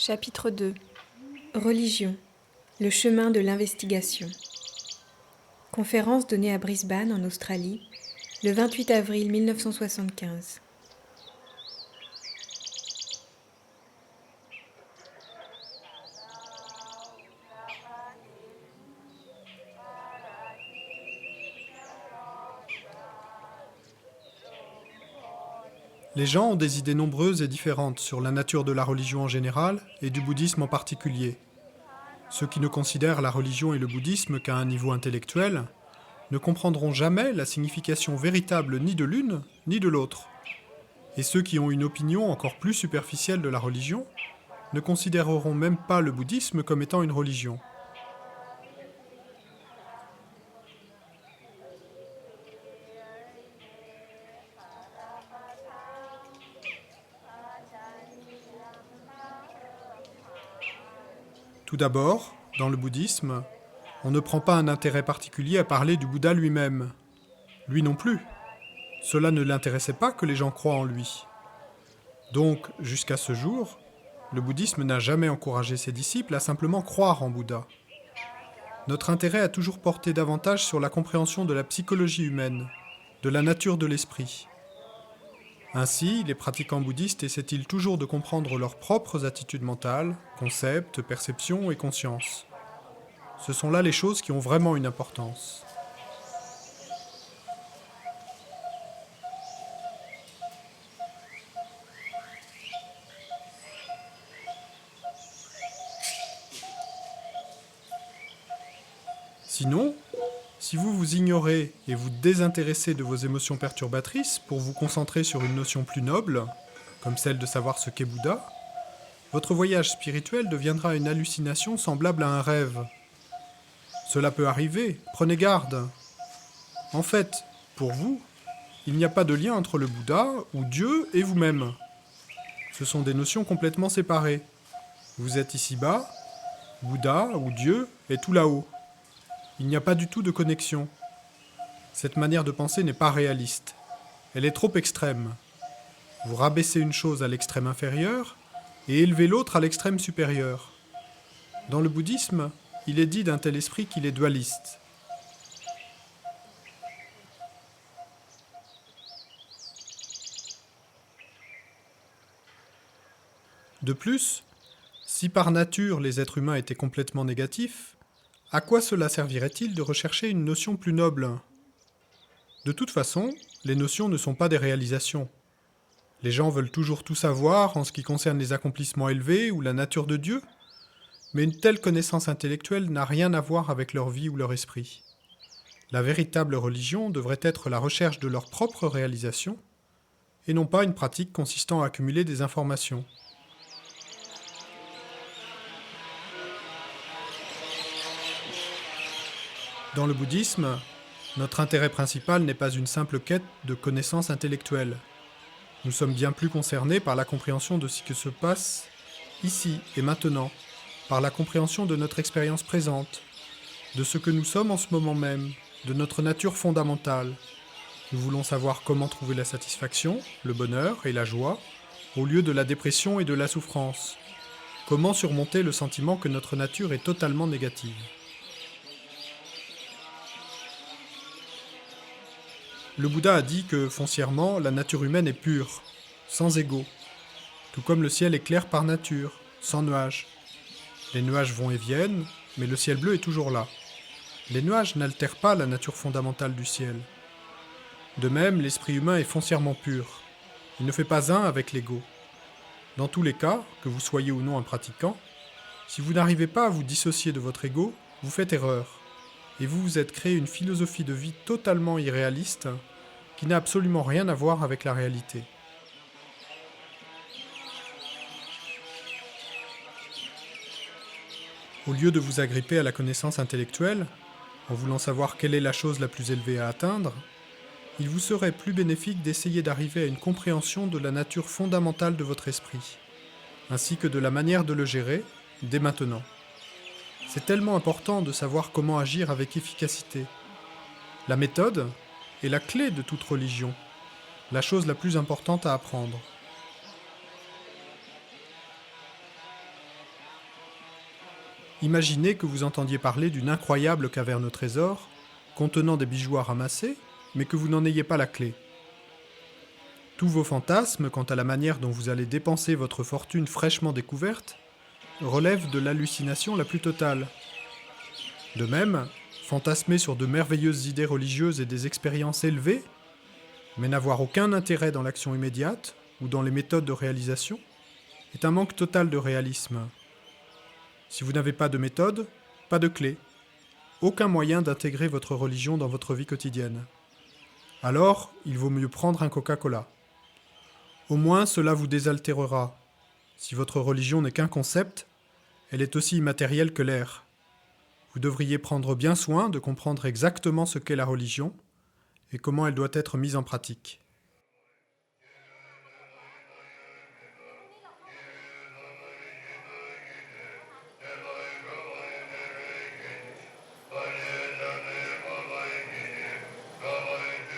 Chapitre 2. Religion. Le chemin de l'investigation. Conférence donnée à Brisbane, en Australie, le 28 avril 1975. Les gens ont des idées nombreuses et différentes sur la nature de la religion en général et du bouddhisme en particulier. Ceux qui ne considèrent la religion et le bouddhisme qu'à un niveau intellectuel ne comprendront jamais la signification véritable ni de l'une ni de l'autre. Et ceux qui ont une opinion encore plus superficielle de la religion ne considéreront même pas le bouddhisme comme étant une religion. Tout d'abord, dans le bouddhisme, on ne prend pas un intérêt particulier à parler du Bouddha lui-même. Lui non plus. Cela ne l'intéressait pas que les gens croient en lui. Donc, jusqu'à ce jour, le bouddhisme n'a jamais encouragé ses disciples à simplement croire en Bouddha. Notre intérêt a toujours porté davantage sur la compréhension de la psychologie humaine, de la nature de l'esprit. Ainsi, les pratiquants bouddhistes essaient-ils toujours de comprendre leurs propres attitudes mentales, concepts, perceptions et consciences. Ce sont là les choses qui ont vraiment une importance. Sinon, si vous vous ignorez et vous désintéressez de vos émotions perturbatrices pour vous concentrer sur une notion plus noble, comme celle de savoir ce qu'est Bouddha, votre voyage spirituel deviendra une hallucination semblable à un rêve. Cela peut arriver, prenez garde. En fait, pour vous, il n'y a pas de lien entre le Bouddha ou Dieu et vous-même. Ce sont des notions complètement séparées. Vous êtes ici-bas, Bouddha ou Dieu est tout là-haut. Il n'y a pas du tout de connexion. Cette manière de penser n'est pas réaliste. Elle est trop extrême. Vous rabaissez une chose à l'extrême inférieur et élevez l'autre à l'extrême supérieur. Dans le bouddhisme, il est dit d'un tel esprit qu'il est dualiste. De plus, si par nature les êtres humains étaient complètement négatifs, à quoi cela servirait-il de rechercher une notion plus noble ? De toute façon, les notions ne sont pas des réalisations. Les gens veulent toujours tout savoir en ce qui concerne les accomplissements élevés ou la nature de Dieu, mais une telle connaissance intellectuelle n'a rien à voir avec leur vie ou leur esprit. La véritable religion devrait être la recherche de leur propre réalisation, et non pas une pratique consistant à accumuler des informations. Dans le bouddhisme, notre intérêt principal n'est pas une simple quête de connaissances intellectuelles. Nous sommes bien plus concernés par la compréhension de ce qui se passe ici et maintenant, par la compréhension de notre expérience présente, de ce que nous sommes en ce moment même, de notre nature fondamentale. Nous voulons savoir comment trouver la satisfaction, le bonheur et la joie, au lieu de la dépression et de la souffrance. Comment surmonter le sentiment que notre nature est totalement négative. Le Bouddha a dit que, foncièrement, la nature humaine est pure, sans égaux, tout comme le ciel est clair par nature, sans nuages. Les nuages vont et viennent, mais le ciel bleu est toujours là. Les nuages n'altèrent pas la nature fondamentale du ciel. De même, l'esprit humain est foncièrement pur. Il ne fait pas un avec l'ego. Dans tous les cas, que vous soyez ou non un pratiquant, si vous n'arrivez pas à vous dissocier de votre ego, vous faites erreur. Et vous vous êtes créé une philosophie de vie totalement irréaliste qui n'a absolument rien à voir avec la réalité. Au lieu de vous agripper à la connaissance intellectuelle, en voulant savoir quelle est la chose la plus élevée à atteindre, il vous serait plus bénéfique d'essayer d'arriver à une compréhension de la nature fondamentale de votre esprit, ainsi que de la manière de le gérer, dès maintenant. C'est tellement important de savoir comment agir avec efficacité. La méthode est la clé de toute religion, la chose la plus importante à apprendre. Imaginez que vous entendiez parler d'une incroyable caverne au trésor, contenant des bijoux à ramasser, mais que vous n'en ayez pas la clé. Tous vos fantasmes quant à la manière dont vous allez dépenser votre fortune fraîchement découverte relèvent de l'hallucination la plus totale. De même, fantasmer sur de merveilleuses idées religieuses et des expériences élevées, mais n'avoir aucun intérêt dans l'action immédiate ou dans les méthodes de réalisation, est un manque total de réalisme. Si vous n'avez pas de méthode, pas de clé, aucun moyen d'intégrer votre religion dans votre vie quotidienne. Alors, il vaut mieux prendre un Coca-Cola. Au moins, cela vous désaltérera. Si votre religion n'est qu'un concept, elle est aussi immatérielle que l'air. Vous devriez prendre bien soin de comprendre exactement ce qu'est la religion et comment elle doit être mise en pratique.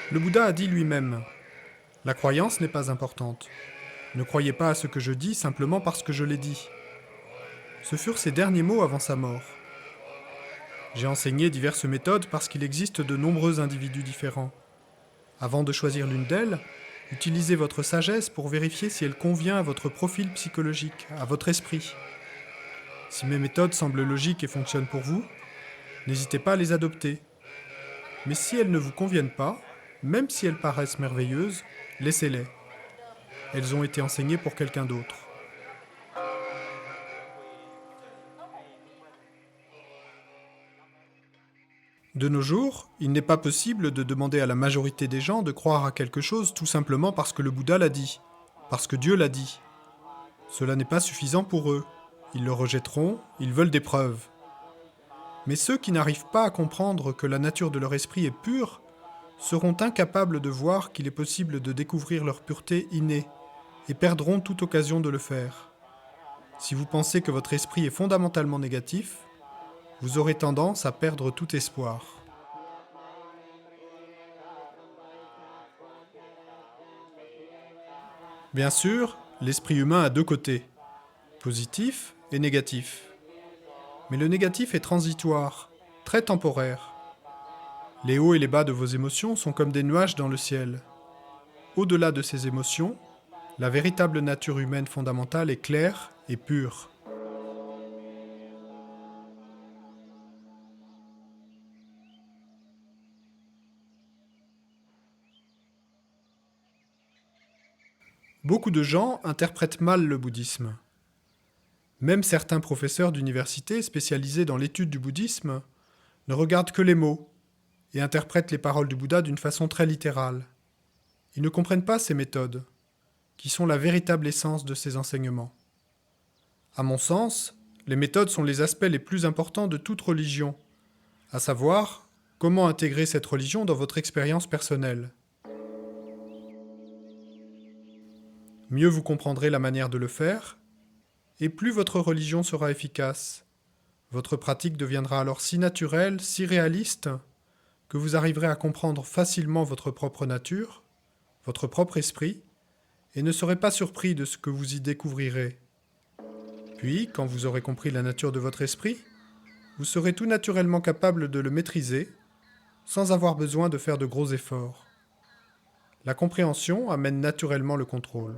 Le Bouddha a dit lui-même : « La croyance n'est pas importante. Ne croyez pas à ce que je dis simplement parce que je l'ai dit. » Ce furent ses derniers mots avant sa mort. J'ai enseigné diverses méthodes parce qu'il existe de nombreux individus différents. Avant de choisir l'une d'elles, utilisez votre sagesse pour vérifier si elle convient à votre profil psychologique, à votre esprit. Si mes méthodes semblent logiques et fonctionnent pour vous, n'hésitez pas à les adopter. Mais si elles ne vous conviennent pas, même si elles paraissent merveilleuses, laissez-les. Elles ont été enseignées pour quelqu'un d'autre. De nos jours, il n'est pas possible de demander à la majorité des gens de croire à quelque chose tout simplement parce que le Bouddha l'a dit, parce que Dieu l'a dit. Cela n'est pas suffisant pour eux. Ils le rejetteront, ils veulent des preuves. Mais ceux qui n'arrivent pas à comprendre que la nature de leur esprit est pure seront incapables de voir qu'il est possible de découvrir leur pureté innée et perdront toute occasion de le faire. Si vous pensez que votre esprit est fondamentalement négatif, vous aurez tendance à perdre tout espoir. Bien sûr, l'esprit humain a deux côtés, positif et négatif. Mais le négatif est transitoire, très temporaire. Les hauts et les bas de vos émotions sont comme des nuages dans le ciel. Au-delà de ces émotions, la véritable nature humaine fondamentale est claire et pure. Beaucoup de gens interprètent mal le bouddhisme. Même certains professeurs d'université spécialisés dans l'étude du bouddhisme ne regardent que les mots et interprètent les paroles du Bouddha d'une façon très littérale. Ils ne comprennent pas ces méthodes, qui sont la véritable essence de ces enseignements. À mon sens, les méthodes sont les aspects les plus importants de toute religion, à savoir comment intégrer cette religion dans votre expérience personnelle. Mieux vous comprendrez la manière de le faire, et plus votre religion sera efficace. Votre pratique deviendra alors si naturelle, si réaliste, que vous arriverez à comprendre facilement votre propre nature, votre propre esprit, et ne serez pas surpris de ce que vous y découvrirez. Puis, quand vous aurez compris la nature de votre esprit, vous serez tout naturellement capable de le maîtriser, sans avoir besoin de faire de gros efforts. La compréhension amène naturellement le contrôle.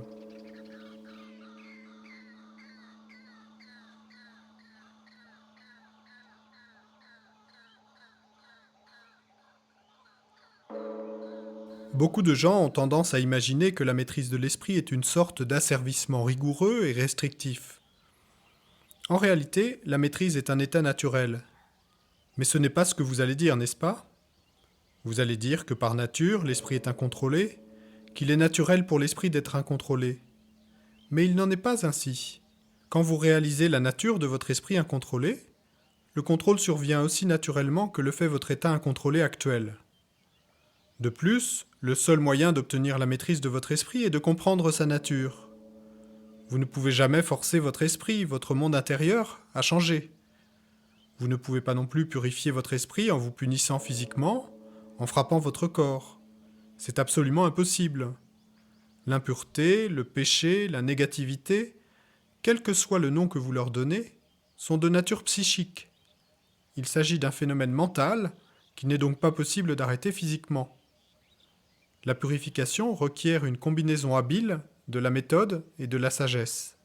Beaucoup de gens ont tendance à imaginer que la maîtrise de l'esprit est une sorte d'asservissement rigoureux et restrictif. En réalité, la maîtrise est un état naturel. Mais ce n'est pas ce que vous allez dire, n'est-ce pas ? Vous allez dire que par nature, l'esprit est incontrôlé, qu'il est naturel pour l'esprit d'être incontrôlé. Mais il n'en est pas ainsi. Quand vous réalisez la nature de votre esprit incontrôlé, le contrôle survient aussi naturellement que le fait votre état incontrôlé actuel. De plus, le seul moyen d'obtenir la maîtrise de votre esprit est de comprendre sa nature. Vous ne pouvez jamais forcer votre esprit, votre monde intérieur, à changer. Vous ne pouvez pas non plus purifier votre esprit en vous punissant physiquement, en frappant votre corps. C'est absolument impossible. L'impureté, le péché, la négativité, quel que soit le nom que vous leur donnez, sont de nature psychique. Il s'agit d'un phénomène mental qui n'est donc pas possible d'arrêter physiquement. La purification requiert une combinaison habile de la méthode et de la sagesse.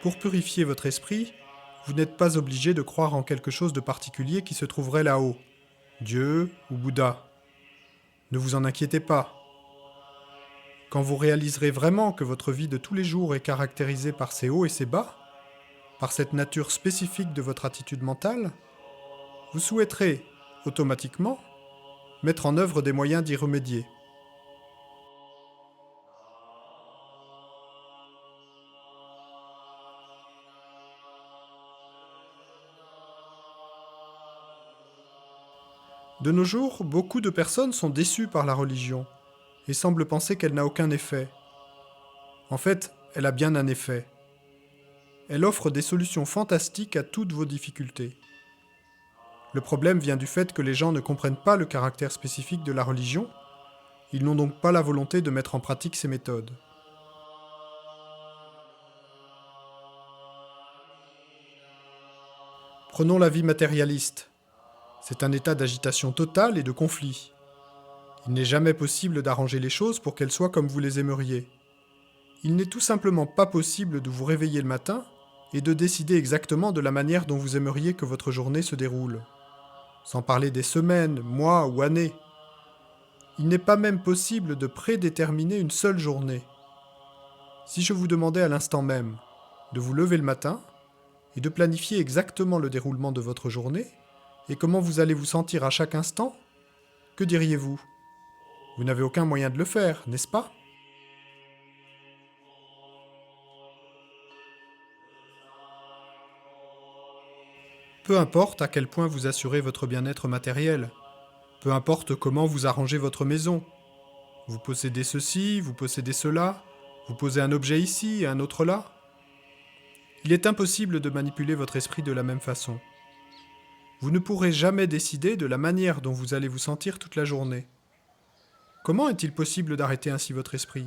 Pour purifier votre esprit, vous n'êtes pas obligé de croire en quelque chose de particulier qui se trouverait là-haut, Dieu ou Bouddha. Ne vous en inquiétez pas. Quand vous réaliserez vraiment que votre vie de tous les jours est caractérisée par ses hauts et ses bas, par cette nature spécifique de votre attitude mentale, vous souhaiterez, automatiquement, mettre en œuvre des moyens d'y remédier. De nos jours, beaucoup de personnes sont déçues par la religion et semblent penser qu'elle n'a aucun effet. En fait, elle a bien un effet. Elle offre des solutions fantastiques à toutes vos difficultés. Le problème vient du fait que les gens ne comprennent pas le caractère spécifique de la religion, ils n'ont donc pas la volonté de mettre en pratique ces méthodes. Prenons la vie matérialiste. C'est un état d'agitation totale et de conflit. Il n'est jamais possible d'arranger les choses pour qu'elles soient comme vous les aimeriez. Il n'est tout simplement pas possible de vous réveiller le matin et de décider exactement de la manière dont vous aimeriez que votre journée se déroule. Sans parler des semaines, mois ou années. Il n'est pas même possible de prédéterminer une seule journée. Si je vous demandais à l'instant même de vous lever le matin et de planifier exactement le déroulement de votre journée, et comment vous allez vous sentir à chaque instant, que diriez-vous ? Vous n'avez aucun moyen de le faire, n'est-ce pas ? Peu importe à quel point vous assurez votre bien-être matériel, peu importe comment vous arrangez votre maison. Vous possédez ceci, vous possédez cela, vous posez un objet ici et un autre là. Il est impossible de manipuler votre esprit de la même façon. Vous ne pourrez jamais décider de la manière dont vous allez vous sentir toute la journée. Comment est-il possible d'arrêter ainsi votre esprit ?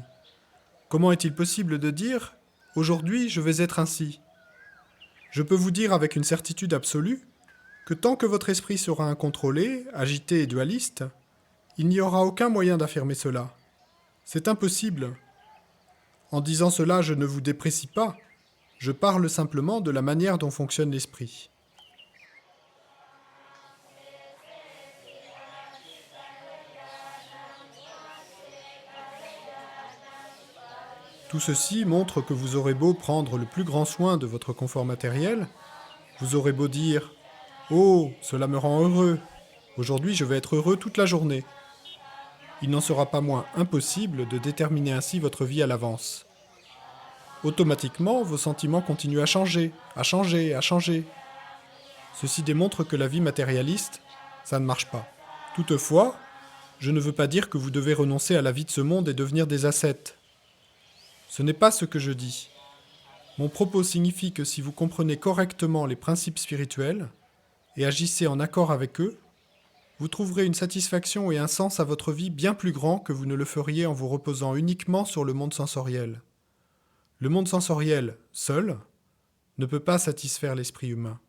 Comment est-il possible de dire « Aujourd'hui, je vais être ainsi » ? Je peux vous dire avec une certitude absolue que tant que votre esprit sera incontrôlé, agité et dualiste, il n'y aura aucun moyen d'affirmer cela. C'est impossible. En disant cela, je ne vous déprécie pas. Je parle simplement de la manière dont fonctionne l'esprit. Tout ceci montre que vous aurez beau prendre le plus grand soin de votre confort matériel, vous aurez beau dire « Oh, cela me rend heureux. Aujourd'hui, je vais être heureux toute la journée. » Il n'en sera pas moins impossible de déterminer ainsi votre vie à l'avance. Automatiquement, vos sentiments continuent à changer, à changer, à changer. Ceci démontre que la vie matérialiste, ça ne marche pas. Toutefois, je ne veux pas dire que vous devez renoncer à la vie de ce monde et devenir des ascètes. Ce n'est pas ce que je dis. Mon propos signifie que si vous comprenez correctement les principes spirituels et agissez en accord avec eux, vous trouverez une satisfaction et un sens à votre vie bien plus grand que vous ne le feriez en vous reposant uniquement sur le monde sensoriel. Le monde sensoriel, seul, ne peut pas satisfaire l'esprit humain.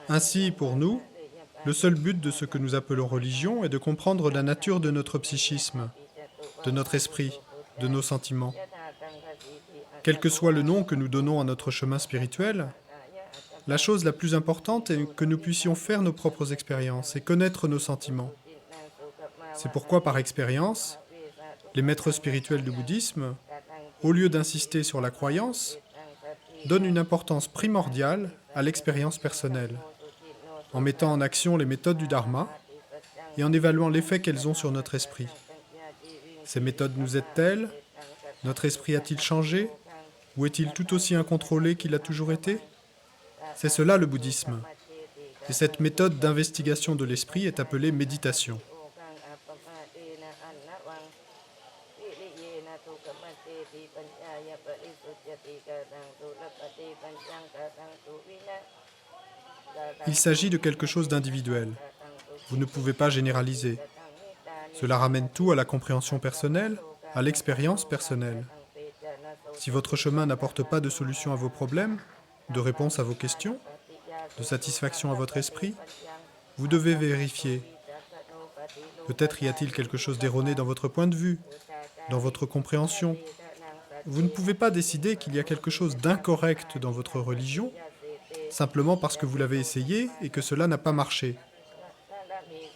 Ainsi, pour nous, le seul but de ce que nous appelons religion est de comprendre la nature de notre psychisme, de notre esprit, de nos sentiments. Quel que soit le nom que nous donnons à notre chemin spirituel, la chose la plus importante est que nous puissions faire nos propres expériences et connaître nos sentiments. C'est pourquoi, par expérience, les maîtres spirituels du bouddhisme, au lieu d'insister sur la croyance, donnent une importance primordiale à l'expérience personnelle, en mettant en action les méthodes du Dharma et en évaluant l'effet qu'elles ont sur notre esprit. Ces méthodes nous aident-elles ? Notre esprit a-t-il changé ? Ou est-il tout aussi incontrôlé qu'il a toujours été? C'est cela le bouddhisme. Et cette méthode d'investigation de l'esprit est appelée méditation. Il s'agit de quelque chose d'individuel. Vous ne pouvez pas généraliser. Cela ramène tout à la compréhension personnelle, à l'expérience personnelle. Si votre chemin n'apporte pas de solution à vos problèmes, de réponse à vos questions, de satisfaction à votre esprit, vous devez vérifier. Peut-être y a-t-il quelque chose d'erroné dans votre point de vue, dans votre compréhension. Vous ne pouvez pas décider qu'il y a quelque chose d'incorrect dans votre religion, simplement parce que vous l'avez essayé et que cela n'a pas marché.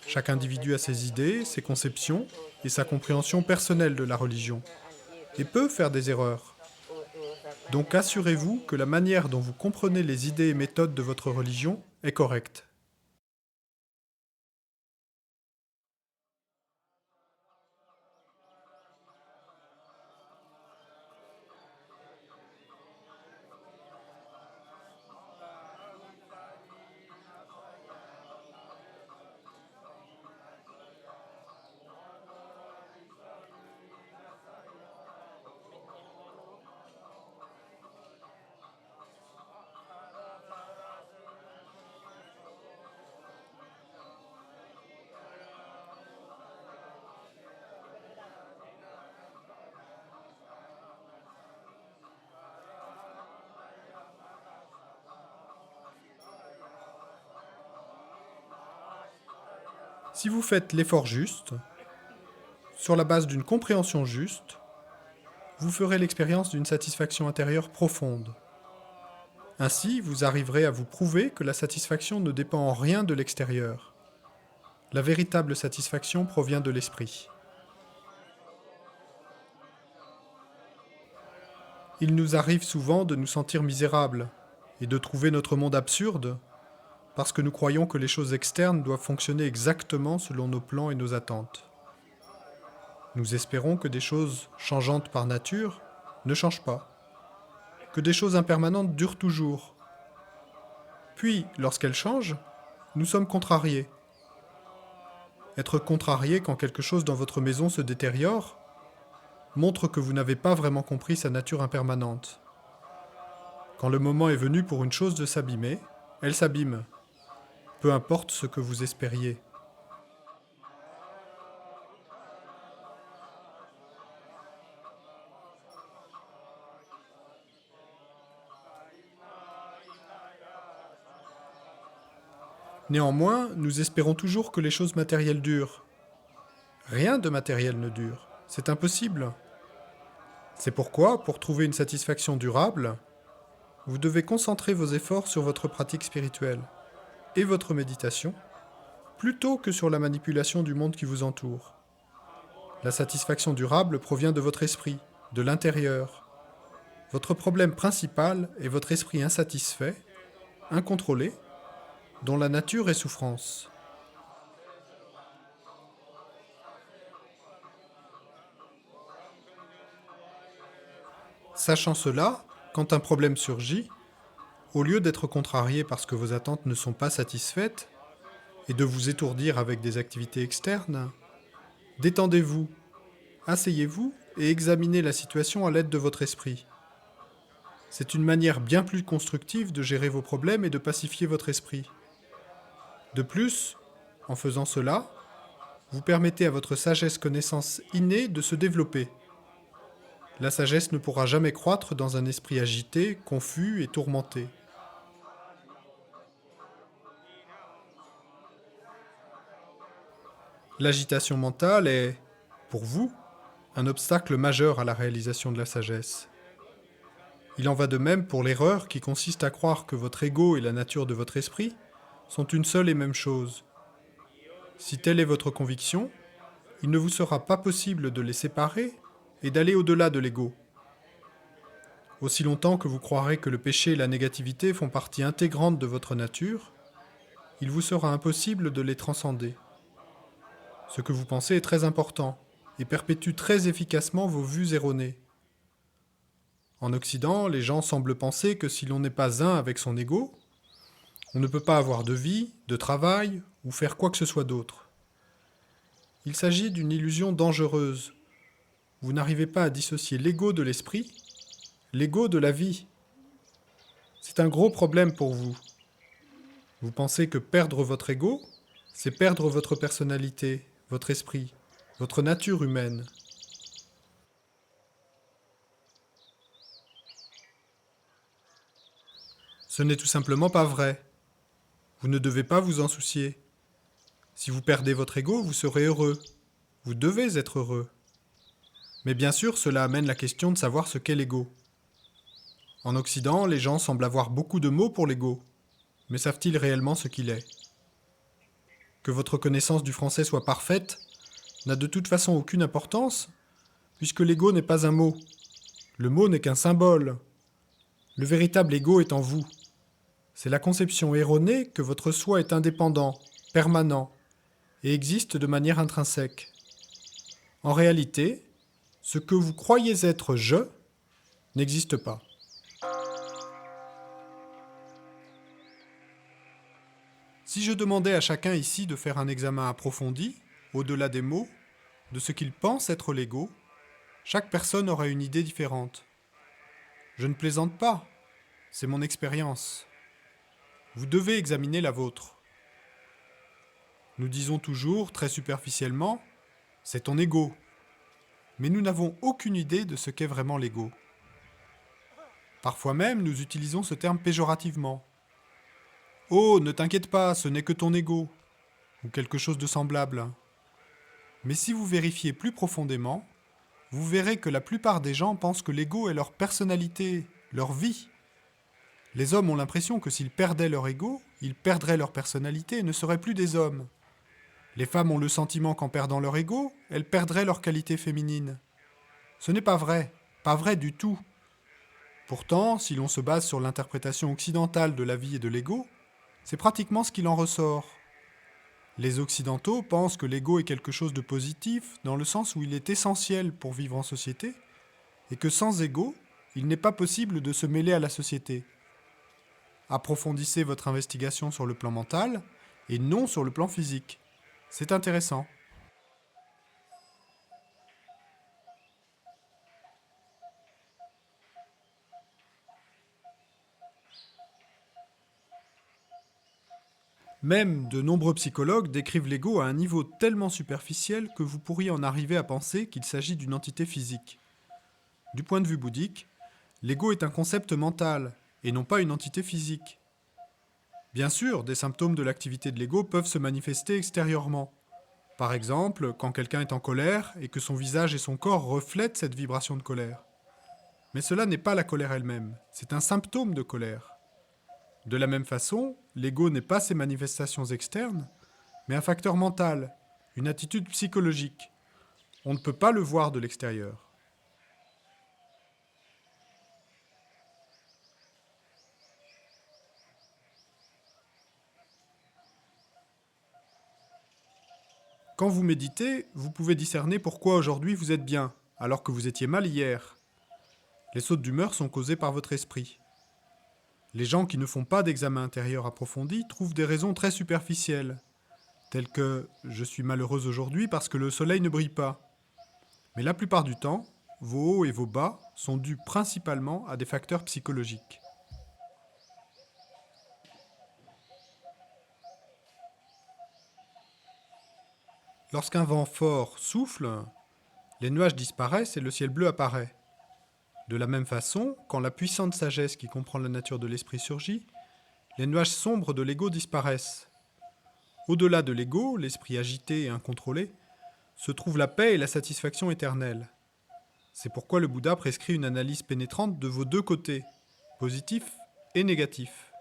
Chaque individu a ses idées, ses conceptions et sa compréhension personnelle de la religion, et peut faire des erreurs. Donc assurez-vous que la manière dont vous comprenez les idées et méthodes de votre religion est correcte. Si vous faites l'effort juste, sur la base d'une compréhension juste, vous ferez l'expérience d'une satisfaction intérieure profonde. Ainsi, vous arriverez à vous prouver que la satisfaction ne dépend en rien de l'extérieur. La véritable satisfaction provient de l'esprit. Il nous arrive souvent de nous sentir misérables et de trouver notre monde absurde parce que nous croyons que les choses externes doivent fonctionner exactement selon nos plans et nos attentes. Nous espérons que des choses changeantes par nature ne changent pas, que des choses impermanentes durent toujours. Puis, lorsqu'elles changent, nous sommes contrariés. Être contrarié quand quelque chose dans votre maison se détériore montre que vous n'avez pas vraiment compris sa nature impermanente. Quand le moment est venu pour une chose de s'abîmer, elle s'abîme, peu importe ce que vous espériez. Néanmoins, nous espérons toujours que les choses matérielles durent. Rien de matériel ne dure. C'est impossible. C'est pourquoi, pour trouver une satisfaction durable, vous devez concentrer vos efforts sur votre pratique spirituelle et votre méditation, plutôt que sur la manipulation du monde qui vous entoure. La satisfaction durable provient de votre esprit, de l'intérieur. Votre problème principal est votre esprit insatisfait, incontrôlé, dont la nature est souffrance. Sachant cela, quand un problème surgit, au lieu d'être contrarié parce que vos attentes ne sont pas satisfaites et de vous étourdir avec des activités externes, détendez-vous, asseyez-vous et examinez la situation à l'aide de votre esprit. C'est une manière bien plus constructive de gérer vos problèmes et de pacifier votre esprit. De plus, en faisant cela, vous permettez à votre sagesse-connaissance innée de se développer. La sagesse ne pourra jamais croître dans un esprit agité, confus et tourmenté. L'agitation mentale est, pour vous, un obstacle majeur à la réalisation de la sagesse. Il en va de même pour l'erreur qui consiste à croire que votre ego et la nature de votre esprit sont une seule et même chose. Si telle est votre conviction, il ne vous sera pas possible de les séparer et d'aller au-delà de l'ego. Aussi longtemps que vous croirez que le péché et la négativité font partie intégrante de votre nature, il vous sera impossible de les transcender. Ce que vous pensez est très important et perpétue très efficacement vos vues erronées. En Occident, les gens semblent penser que si l'on n'est pas un avec son ego, on ne peut pas avoir de vie, de travail ou faire quoi que ce soit d'autre. Il s'agit d'une illusion dangereuse. Vous n'arrivez pas à dissocier l'ego de l'esprit, l'ego de la vie. C'est un gros problème pour vous. Vous pensez que perdre votre ego, c'est perdre votre personnalité, votre esprit, votre nature humaine. Ce n'est tout simplement pas vrai. Vous ne devez pas vous en soucier. Si vous perdez votre ego, vous serez heureux. Vous devez être heureux. Mais bien sûr, cela amène la question de savoir ce qu'est l'ego. En Occident, les gens semblent avoir beaucoup de mots pour l'ego. Mais savent-ils réellement ce qu'il est? Que votre connaissance du français soit parfaite n'a de toute façon aucune importance, puisque l'ego n'est pas un mot. Le mot n'est qu'un symbole. Le véritable ego est en vous. C'est la conception erronée que votre soi est indépendant, permanent, et existe de manière intrinsèque. En réalité, ce que vous croyez être je n'existe pas. Si je demandais à chacun ici de faire un examen approfondi, au-delà des mots, de ce qu'il pense être l'ego, chaque personne aurait une idée différente. Je ne plaisante pas, c'est mon expérience. Vous devez examiner la vôtre. Nous disons toujours, très superficiellement, c'est ton ego. Mais nous n'avons aucune idée de ce qu'est vraiment l'ego. Parfois même, nous utilisons ce terme péjorativement. Oh, ne t'inquiète pas, ce n'est que ton ego, ou quelque chose de semblable. Mais si vous vérifiez plus profondément, vous verrez que la plupart des gens pensent que l'ego est leur personnalité, leur vie. Les hommes ont l'impression que s'ils perdaient leur ego, ils perdraient leur personnalité et ne seraient plus des hommes. Les femmes ont le sentiment qu'en perdant leur ego, elles perdraient leur qualité féminine. Ce n'est pas vrai du tout. Pourtant, si l'on se base sur l'interprétation occidentale de la vie et de l'ego, c'est pratiquement ce qu'il en ressort. Les Occidentaux pensent que l'ego est quelque chose de positif, dans le sens où il est essentiel pour vivre en société, et que sans ego, il n'est pas possible de se mêler à la société. Approfondissez votre investigation sur le plan mental, et non sur le plan physique. C'est intéressant. Même de nombreux psychologues décrivent l'ego à un niveau tellement superficiel que vous pourriez en arriver à penser qu'il s'agit d'une entité physique. Du point de vue bouddhique, l'ego est un concept mental, et non pas une entité physique. Bien sûr, des symptômes de l'activité de l'ego peuvent se manifester extérieurement. Par exemple, quand quelqu'un est en colère et que son visage et son corps reflètent cette vibration de colère. Mais cela n'est pas la colère elle-même, c'est un symptôme de colère. De la même façon, l'ego n'est pas ses manifestations externes, mais un facteur mental, une attitude psychologique. On ne peut pas le voir de l'extérieur. Quand vous méditez, vous pouvez discerner pourquoi aujourd'hui vous êtes bien, alors que vous étiez mal hier. Les sautes d'humeur sont causées par votre esprit. Les gens qui ne font pas d'examen intérieur approfondi trouvent des raisons très superficielles, telles que « je suis malheureuse aujourd'hui parce que le soleil ne brille pas ». Mais la plupart du temps, vos hauts et vos bas sont dus principalement à des facteurs psychologiques. Lorsqu'un vent fort souffle, les nuages disparaissent et le ciel bleu apparaît. De la même façon, quand la puissante sagesse qui comprend la nature de l'esprit surgit, les nuages sombres de l'ego disparaissent. Au-delà de l'ego, l'esprit agité et incontrôlé, se trouve la paix et la satisfaction éternelle. C'est pourquoi le Bouddha prescrit une analyse pénétrante de vos deux côtés, positif et négatif.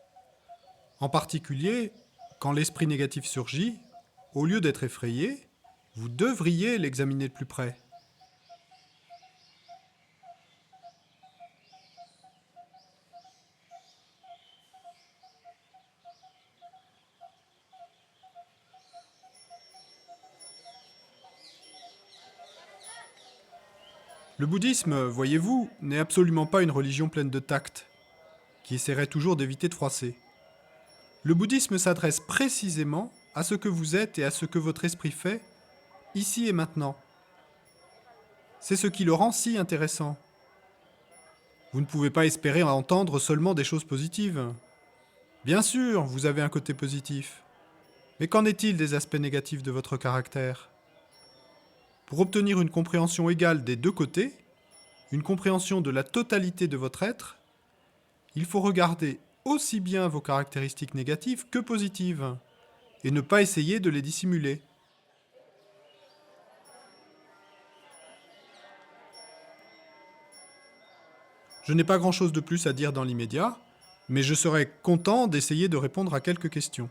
En particulier, quand l'esprit négatif surgit, au lieu d'être effrayé, vous devriez l'examiner de plus près. Le bouddhisme, voyez-vous, n'est absolument pas une religion pleine de tact, qui essaierait toujours d'éviter de froisser. Le bouddhisme s'adresse précisément à ce que vous êtes et à ce que votre esprit fait, ici et maintenant. C'est ce qui le rend si intéressant. Vous ne pouvez pas espérer entendre seulement des choses positives. Bien sûr, vous avez un côté positif. Mais qu'en est-il des aspects négatifs de votre caractère ? Pour obtenir une compréhension égale des deux côtés, une compréhension de la totalité de votre être, il faut regarder aussi bien vos caractéristiques négatives que positives, et ne pas essayer de les dissimuler. Je n'ai pas grand-chose de plus à dire dans l'immédiat, mais je serais content d'essayer de répondre à quelques questions.